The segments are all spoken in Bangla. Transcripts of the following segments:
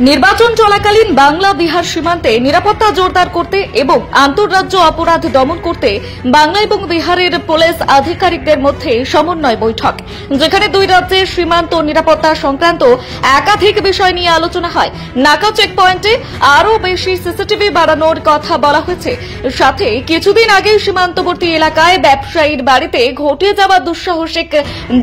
নির্বাচন চলাকালীন বাংলা বিহার সীমান্তে নিরাপত্তা জোরদার করতে এবং আন্তঃরাজ্য অপরাধ দমন করতে বাংলা এবং বিহারের পুলিশ আধিকারিকদের মধ্যে সমন্বয় বৈঠক, যেখানে দুই রাজ্যের সীমান্ত নিরাপত্তা সংক্রান্ত একাধিক বিষয় নিয়ে আলোচনা হয়। নাকা চেকপয়েন্টে আরও বেশি সিসিটিভি বাড়ানোর কথা বলা হয়েছে। সাথে কিছুদিন আগে সীমান্তবর্তী এলাকায় ব্যবসায়ীর বাড়িতে ঘটে যাওয়া দুঃসাহসিক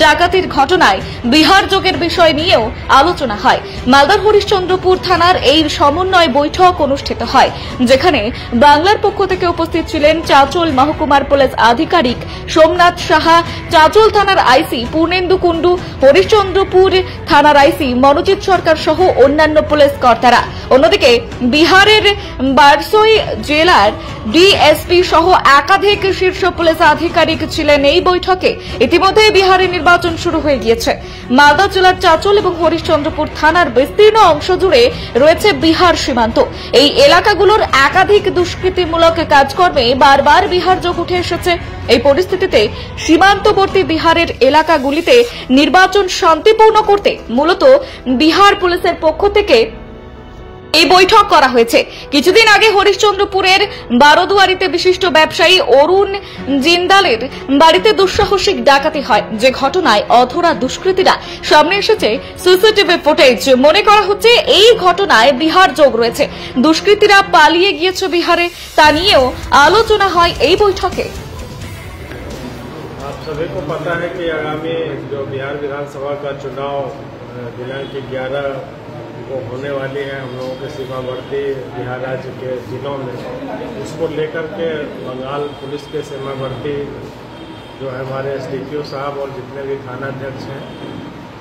ডাকাতির ঘটনায় বিহার যোগের বিষয় নিয়েও আলোচনা হয়। মালদার হরিশ্চন্দ্রপুর থানার এই সমন্বয় বৈঠক অনুষ্ঠিত হয়, যেখানে বাংলার পক্ষ থেকে উপস্থিত ছিলেন চাঁচল মহকুমার পুলিশ আধিকারিক সোমনাথ সাহা, চাঁচল থানার আইসি পূর্ণেন্দু কুণ্ডু, হরিশ্চন্দ্রপুর থানার আইসি মনোজিৎ সরকার সহ অন্যান্য পুলিশ কর্তারা। অন্যদিকে বিহারের বারসই জেলার ডিএসপি সহ একাধিক শীর্ষ পুলিশ আধিকারিক ছিলেন এই বৈঠকে। ইতিমধ্যে বিহারের নির্বাচন শুরু হয়ে গিয়েছে। মালদা জেলার চাঁচল এবং হরিশ্চন্দ্রপুর থানার বিস্তীর্ণ অংশ জুড়ে রয়েছে বিহার সীমান্ত। এই এলাকাগুলোর একাধিক দুষ্কৃতিমূলক কাজকর্মে বারবার বিহার যোগ উঠে এসেছে। এই পরিস্থিতিতে সীমান্তবর্তী বিহারের এলাকাগুলিতে নির্বাচন শান্তিপূর্ণ করতে মূলত বিহার পুলিশের পক্ষ থেকে এই বৈঠক করা হয়েছে। কিছুদিন আগে হরিশ্চন্দ্রপুরের বারোদুয়ারিতে বিশিষ্ট ব্যবসায়ী অরুণ জিন্দালের বাড়িতে দুঃসাহসিক ডাকাতি হয়, যে ঘটনায় অধরা দুষ্কৃতীরা সামনে এসেছে সিসিটিভি ফুটেজ। মনে করা হচ্ছে এই ঘটনায় বিহার যোগ রয়েছে। দুষ্কৃতীরা পালিয়ে গিয়েছে বিহারে, তা নিয়েও আলোচনা হয় এই বৈঠকে। आप सभी को पता है कि आगामी जो बिहार विधानसभा का चुनाव दिनांक 11 को होने वाली है हम लोगों के सीमावर्ती बिहार राज्य के जिलों में, उसको लेकर के बंगाल पुलिस के सीमावर्ती जो है हमारे एसडीपीओ साहब और जितने भी थानाध्यक्ष हैं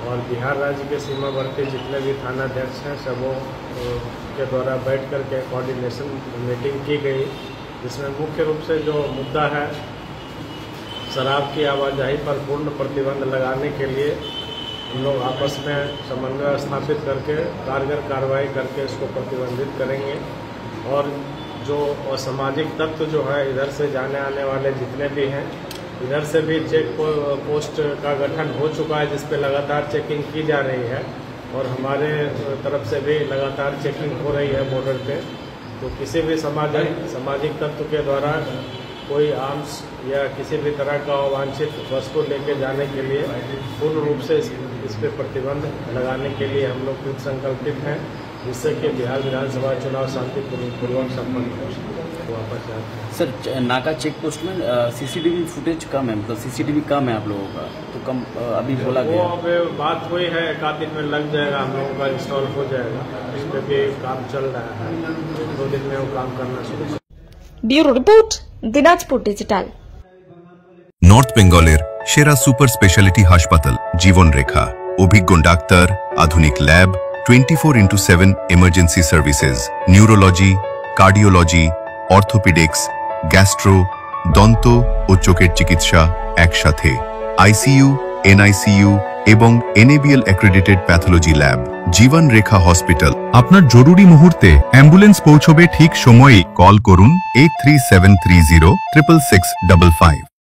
और बिहार राज्य के सीमावर्ती जितने भी थानाध्यक्ष हैं सबों के द्वारा बैठ कर के कोऑर्डिनेशन मीटिंग की गई, जिसमें मुख्य रूप से जो मुद्दा है शराब की आवाजाही पर पूर्ण प्रतिबंध लगाने के लिए हम लोग आपस में समन्वय स्थापित करके कारगर कार्रवाई करके इसको प्रतिबंधित करेंगे। और जो असामाजिक तत्व जो है इधर से जाने आने वाले जितने भी हैं, इधर से भी चेक पोस्ट का गठन हो चुका है, जिस पे लगातार चेकिंग की जा रही है और हमारे तरफ से भी लगातार चेकिंग हो रही है बॉर्डर पे। तो किसी भी सामाजिक तत्व के द्वारा कोई आर्म्स या किसी भी तरह का अवांछित वस्तु लेके जाने के लिए पूर्ण रूप से इस पे प्रतिबंध लगाने के लिए हम लोग कृत संकल्पित हैं, जिससे कि बिहार विधानसभा चुनाव शांतिपूर्वक संपन्न हो। वापस जाते हैं सर, नाका चेक पोस्ट में सीसीटीवी फुटेज कम है, मतलब सीसीटीवी कम है आप लोगों का, तो कम अभी बोला गया। अब बात हुई है, एक आध दिन में लग जाएगा, हम लोगों का इंस्टॉल हो जाएगा, इस पर भी काम चल रहा है, 2 दिन में वो काम करना शुरू। Bureau report, Dinajpur digital. North বেঙ্গলের সেরা সুপার স্পেশালিটি হাসপাতাল জীবন রেখা, অভিজ্ঞ ডাক্তার, আধুনিক lab, 24/7 emergency services, neurology, cardiology, orthopaedics, gastro, দন্ত ও চোখের চিকিৎসা একসাথে, আইসিইউ, এনআইসিইউ এবং এনএবিএল অ্যাক্রেডিটেড প্যাথোলজি ল্যাব। জীবন রেখা হসপিটাল। আপনার জরুরি মুহূর্তে অ্যাম্বুলেন্স পৌঁছবে ঠিক সময়ে। কল করুন 83730 66655।